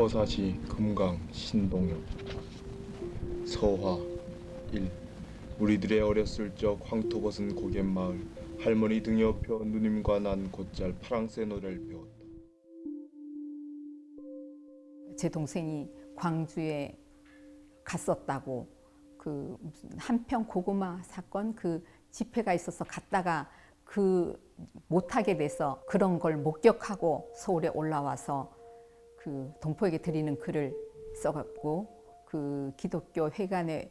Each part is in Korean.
서사시 금강 신동엽. 서화 1. 우리들의 어렸을 적 황토 벗은 고갯 마을. 할머니 등 옆에 누님과 난 곧잘 파랑새 노래를 배웠다. 제 동생이 광주에 갔었다고, 그 무슨 한평 고구마 사건 그 집회가 있어서 갔다가 그 못하게 돼서 그런 걸 목격하고 서울에 올라와서 그 동포에게 드리는 글을 써갖고 그 기독교 회관에서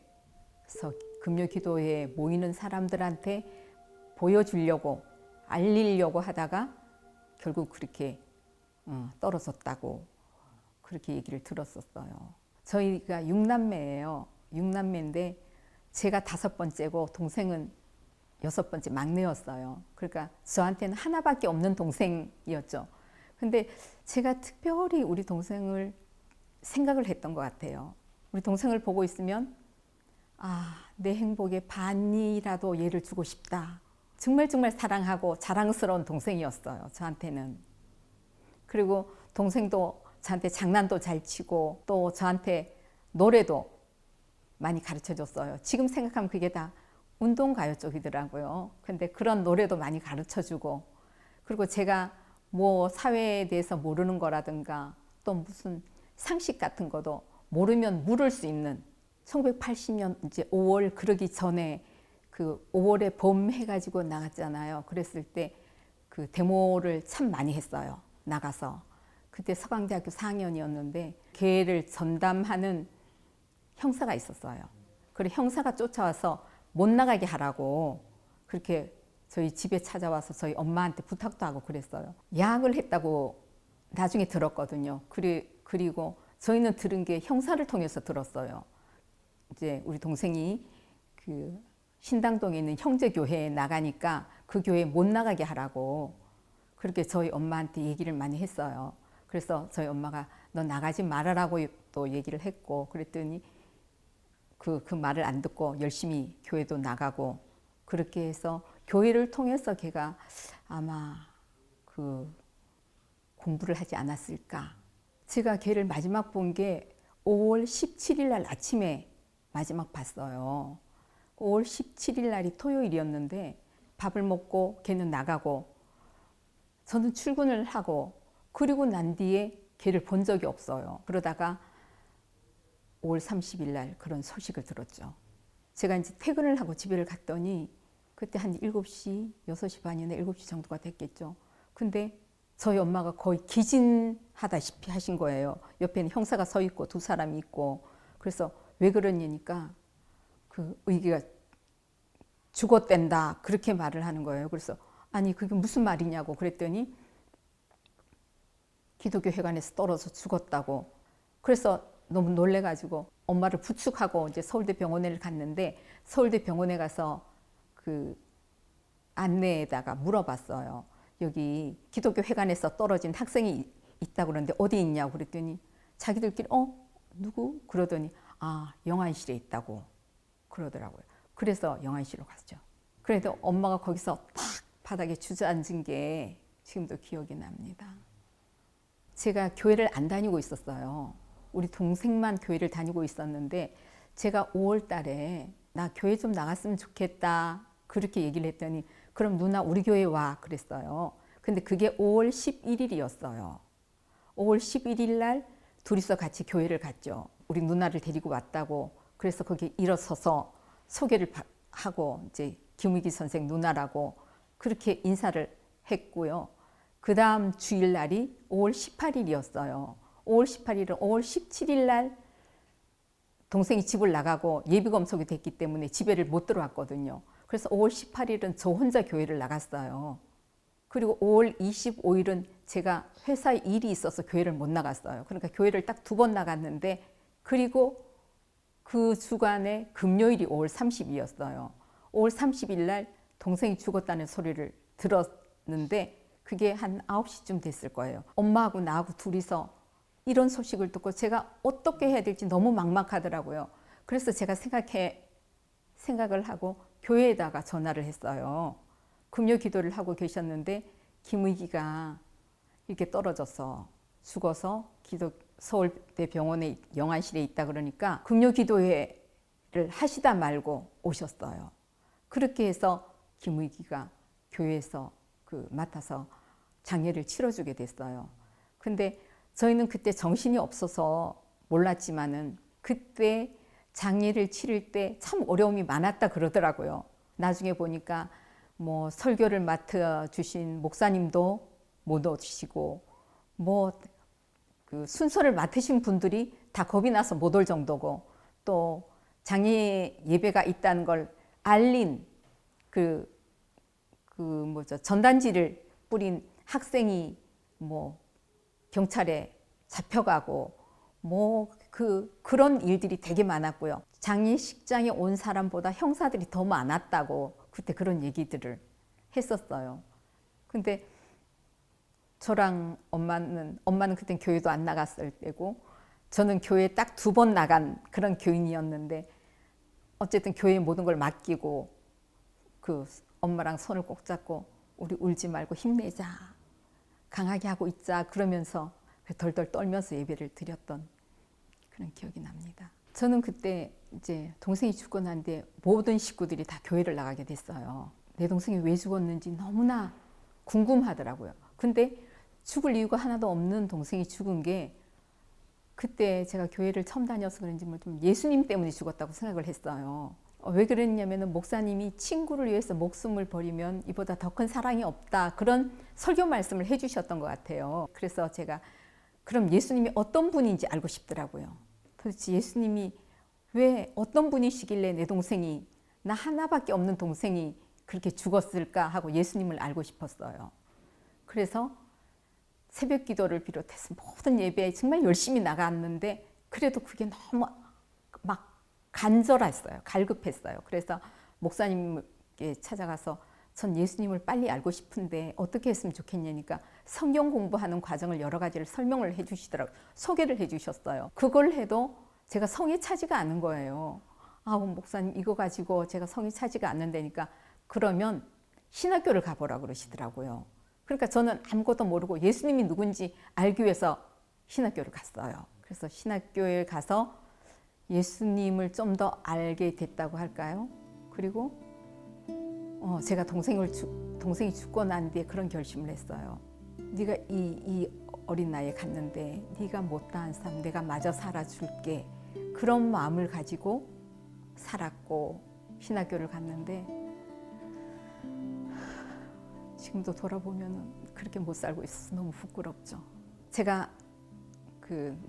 금요 기도회에 모이는 사람들한테 보여주려고 알리려고 하다가 결국 그렇게 떨어졌다고 그렇게 얘기를 들었었어요. 저희가 6남매예요. 6남매인데 제가 5번째고 동생은 6번째 막내였어요. 그러니까 저한테는 하나밖에 없는 동생이었죠. 근데 제가 특별히 우리 동생을 생각을 했던 것 같아요. 우리 동생을 보고 있으면 내 행복의 반이라도 얘를 주고 싶다. 정말 사랑하고 자랑스러운 동생이었어요. 저한테는. 그리고 동생도 저한테 장난도 잘 치고 또 저한테 노래도 많이 가르쳐 줬어요. 지금 생각하면 그게 다 운동가요 쪽이더라고요. 근데 그런 노래도 많이 가르쳐 주고, 그리고 제가 뭐 사회에 대해서 모르는 거라든가 또 무슨 상식 같은 것도 모르면 물을 수 있는, 1980년 이제 5월 그러기 전에 그 5월에 봄 해가지고 나갔잖아요. 그랬을 때 그 데모를 참 많이 했어요. 나가서. 그때 서강대학교 4학년이었는데 걔를 전담하는 형사가 있었어요. 그리고 형사가 쫓아와서 못 나가게 하라고 그렇게 저희 집에 찾아와서 저희 엄마한테 부탁도 하고 그랬어요. 야학을 했다고 나중에 들었거든요. 그리고 저희는 들은 게 형사를 통해서 들었어요. 이제 우리 동생이 그 신당동에 있는 형제교회에 나가니까 그 교회에 못 나가게 하라고 그렇게 저희 엄마한테 얘기를 많이 했어요. 그래서 저희 엄마가 너 나가지 말아라고 또 얘기를 했고, 그랬더니 그 말을 안 듣고 열심히 교회도 나가고, 그렇게 해서 교회를 통해서 걔가 아마 그 공부를 하지 않았을까. 제가 걔를 마지막 본 게 5월 17일 날 아침에 마지막 봤어요. 5월 17일 날이 토요일이었는데 밥을 먹고 걔는 나가고 저는 출근을 하고, 그리고 난 뒤에 걔를 본 적이 없어요. 그러다가 5월 30일 날 그런 소식을 들었죠. 제가 이제 퇴근을 하고 집에 갔더니 그때 한 7시, 6시 반이나 7시 정도가 됐겠죠. 근데 저희 엄마가 거의 기진하다시피 하신 거예요. 옆에는 형사가 서 있고 두 사람이 있고. 그래서 왜 그러냐니까 그 의기가 죽었댄다 그렇게 말을 하는 거예요. 그래서 아니 그게 무슨 말이냐고 그랬더니 기독교 회관에서 떨어져 죽었다고. 그래서 너무 놀래가지고 엄마를 부축하고 이제 서울대 병원에 갔는데, 서울대 병원에 가서 그 안내에다가 물어봤어요. 여기 기독교 회관에서 떨어진 학생이 있다고 그러는데 어디 있냐고 그랬더니 자기들끼리 누구? 그러더니 영안실에 있다고 그러더라고요. 그래서 영안실로 갔죠. 그래도 엄마가 거기서 탁 바닥에 주저앉은 게 지금도 기억이 납니다. 제가 교회를 안 다니고 있었어요. 우리 동생만 교회를 다니고 있었는데 제가 5월 달에 나 교회 좀 나갔으면 좋겠다 그렇게 얘기를 했더니 그럼 누나 우리 교회 와 그랬어요. 근데 그게 5월 11일이었어요. 5월 11일 날 둘이서 같이 교회를 갔죠. 우리 누나를 데리고 왔다고. 그래서 거기 일어서서 소개를 하고 이제 김의기 선생 누나라고 그렇게 인사를 했고요. 그 다음 주일날이 5월 18일이었어요. 5월 18일은 5월 17일 날 동생이 집을 나가고 예비검석이 됐기 때문에 집에를 못 들어왔거든요. 그래서 5월 18일은 저 혼자 교회를 나갔어요. 그리고 5월 25일은 제가 회사에 일이 있어서 교회를 못 나갔어요. 그러니까 교회를 딱 2번 나갔는데, 그리고 그 주간에 금요일이 5월 30일이었어요. 5월 30일 날 동생이 죽었다는 소리를 들었는데 그게 한 9시쯤 됐을 거예요. 엄마하고 나하고 둘이서 이런 소식을 듣고 제가 어떻게 해야 될지 너무 막막하더라고요. 그래서 제가 생각을 하고 교회에다가 전화를 했어요. 금요 기도를 하고 계셨는데 김의기가 이렇게 떨어져서 죽어서 서울대병원에 영안실에 있다 그러니까 금요기도회를 하시다 말고 오셨어요. 그렇게 해서 김의기가 교회에서 맡아서 장례를 치러주게 됐어요. 근데 저희는 그때 정신이 없어서 몰랐지만은 그때 장례를 치를 때 참 어려움이 많았다 그러더라고요. 나중에 보니까 뭐 설교를 맡아주신 목사님도 못 오시고 뭐 그 순서를 맡으신 분들이 다 겁이 나서 못 올 정도고 또 장례 예배가 있다는 걸 알린 전단지를 뿌린 학생이 뭐 경찰에 잡혀가고 뭐 그런 일들이 되게 많았고요. 장례식장에 온 사람보다 형사들이 더 많았다고 그때 그런 얘기들을 했었어요. 근데 저랑 엄마는 그때 교회도 안 나갔을 때고 저는 교회 딱 2번 나간 그런 교인이었는데 어쨌든 교회에 모든 걸 맡기고 엄마랑 손을 꼭 잡고 우리 울지 말고 힘내자, 강하게 하고 있자 그러면서 덜덜 떨면서 예배를 드렸던 그런 기억이 납니다. 저는 그때 이제 동생이 죽고 난 뒤에 모든 식구들이 다 교회를 나가게 됐어요. 내 동생이 왜 죽었는지 너무나 궁금하더라고요. 근데 죽을 이유가 하나도 없는 동생이 죽은 게 그때 제가 교회를 처음 다녀서 그런지 좀 예수님 때문에 죽었다고 생각을 했어요. 왜 그랬냐면 목사님이 친구를 위해서 목숨을 버리면 이보다 더 큰 사랑이 없다 그런 설교 말씀을 해주셨던 것 같아요. 그래서 제가 그럼 예수님이 어떤 분인지 알고 싶더라고요. 도대체 예수님이 왜 어떤 분이시길래 내 동생이 나 하나밖에 없는 동생이 그렇게 죽었을까 하고 예수님을 알고 싶었어요. 그래서 새벽 기도를 비롯해서 모든 예배에 정말 열심히 나갔는데 그래도 그게 너무 막 간절했어요. 갈급했어요. 그래서 목사님께 찾아가서 전 예수님을 빨리 알고 싶은데 어떻게 했으면 좋겠냐니까 성경 공부하는 과정을 여러 가지를 설명을 해 주시더라고요. 소개를 해 주셨어요. 그걸 해도 제가 성에 차지가 않은 거예요. 목사님 이거 가지고 제가 성에 차지가 않는다니까 그러면 신학교를 가보라고 그러시더라고요. 그러니까 저는 아무것도 모르고 예수님이 누군지 알기 위해서 신학교를 갔어요. 그래서 신학교에 가서 예수님을 좀 더 알게 됐다고 할까요? 그리고 제가 동생이 죽고 난 뒤에 그런 결심을 했어요. 네가 이 어린 나이에 갔는데 네가 못다한 삶 내가 마저 살아줄게. 그런 마음을 가지고 살았고 신학교를 갔는데 지금도 돌아보면 그렇게 못 살고 있어서 너무 부끄럽죠. 제가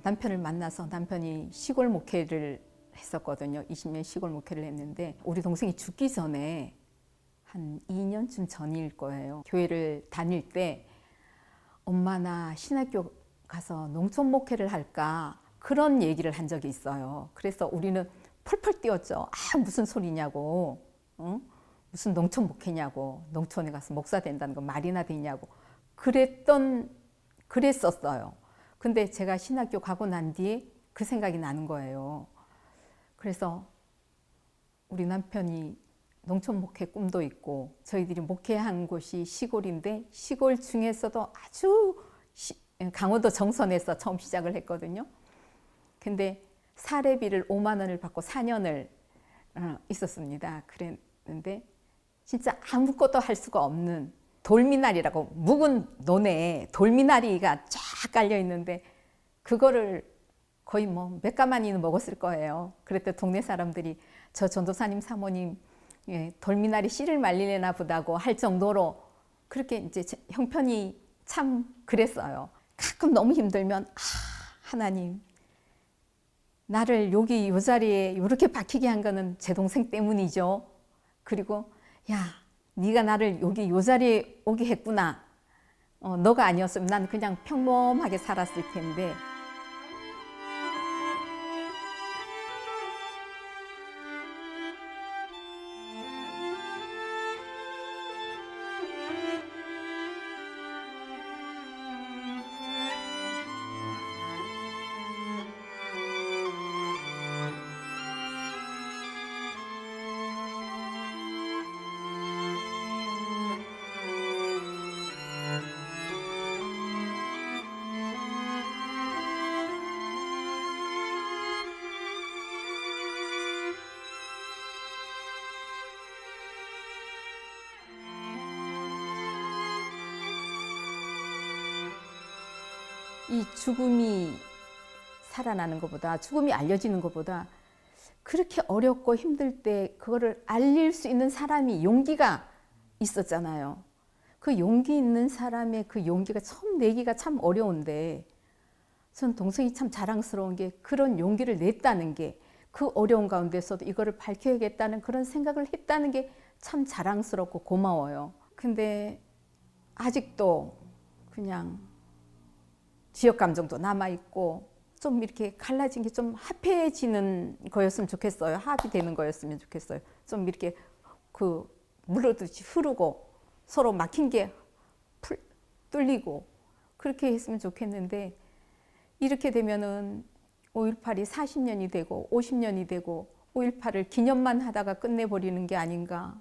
남편을 만나서 남편이 시골 목회를 했었거든요. 20년 시골 목회를 했는데 우리 동생이 죽기 전에 한 2년쯤 전일 거예요. 교회를 다닐 때 엄마 나 신학교 가서 농촌 목회를 할까 그런 얘기를 한 적이 있어요. 그래서 우리는 펄펄 뛰었죠. 무슨 소리냐고. 응? 무슨 농촌 목회냐고. 농촌에 가서 목사 된다는 거 말이나 되냐고. 그랬었어요. 근데 제가 신학교 가고 난 뒤에 그 생각이 나는 거예요. 그래서 우리 남편이 농촌 목회 꿈도 있고 저희들이 목회한 곳이 시골인데 시골 중에서도 아주 강원도 정선에서 처음 시작을 했거든요. 근데 사례비를 5만 원을 받고 4년을 있었습니다. 그랬는데 진짜 아무것도 할 수가 없는 돌미나리라고 묵은 논에 돌미나리가 쫙 깔려 있는데 그거를 거의 몇 가마니는 먹었을 거예요. 그랬더니 동네 사람들이 저 전도사님 사모님 돌미나리 씨를 말리려나 보다고 할 정도로 그렇게 이제 형편이 참 그랬어요. 가끔 너무 힘들면 하나님 나를 여기 이 자리에 이렇게 박히게 한 거는 제 동생 때문이죠. 그리고 야 네가 나를 여기 이 자리에 오게 했구나. 너가 아니었으면 난 그냥 평범하게 살았을 텐데. 이 죽음이 살아나는 것보다, 죽음이 알려지는 것보다 그렇게 어렵고 힘들 때 그거를 알릴 수 있는 사람이 용기가 있었잖아요. 그 용기 있는 사람의 그 용기가 처음 내기가 참 어려운데, 전 동생이 참 자랑스러운 게 그런 용기를 냈다는 게, 그 어려운 가운데서도 이거를 밝혀야겠다는 그런 생각을 했다는 게 참 자랑스럽고 고마워요. 근데 아직도 그냥 지역 감정도 남아있고 좀 이렇게 갈라진 게 좀 합해지는 거였으면 좋겠어요. 합의되는 거였으면 좋겠어요. 좀 이렇게 그 물러듯이 흐르고 서로 막힌 게 뚫리고 그렇게 했으면 좋겠는데, 이렇게 되면은 5.18이 40년이 되고 50년이 되고 5.18을 기념만 하다가 끝내버리는 게 아닌가,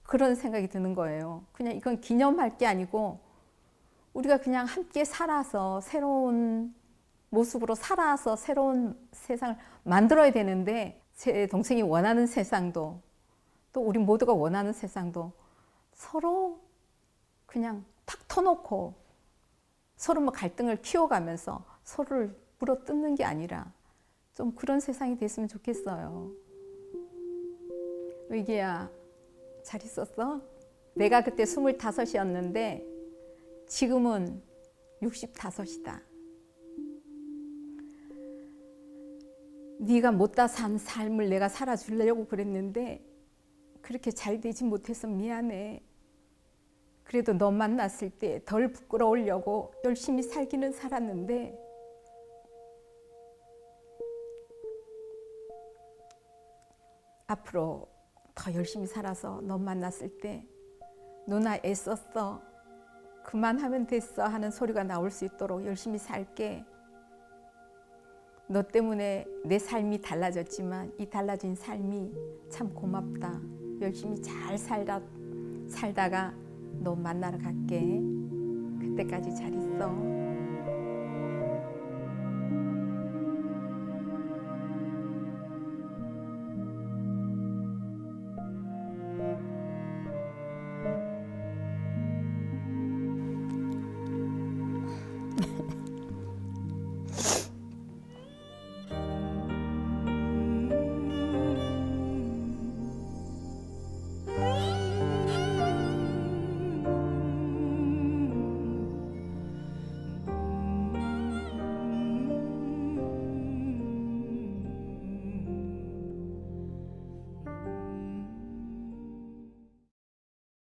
그런 생각이 드는 거예요. 그냥 이건 기념할 게 아니고 우리가 그냥 함께 살아서 새로운 모습으로 살아서 새로운 세상을 만들어야 되는데, 제 동생이 원하는 세상도 또 우리 모두가 원하는 세상도 서로 그냥 탁 터놓고 서로 뭐 갈등을 키워가면서 서로를 물어뜯는 게 아니라 좀 그런 세상이 됐으면 좋겠어요. 의기야, 잘 있었어? 내가 그때 25이었는데 지금은 65이다. 네가 못다 산 삶을 내가 살아주려고 그랬는데 그렇게 잘 되지 못해서 미안해. 그래도 너 만났을 때 덜 부끄러우려고 열심히 살기는 살았는데, 앞으로 더 열심히 살아서 너 만났을 때 누나 애썼어, 그만하면 됐어 하는 소리가 나올 수 있도록 열심히 살게. 너 때문에 내 삶이 달라졌지만 이 달라진 삶이 참 고맙다. 열심히 잘 살다가 너 만나러 갈게. 그때까지 잘 있어.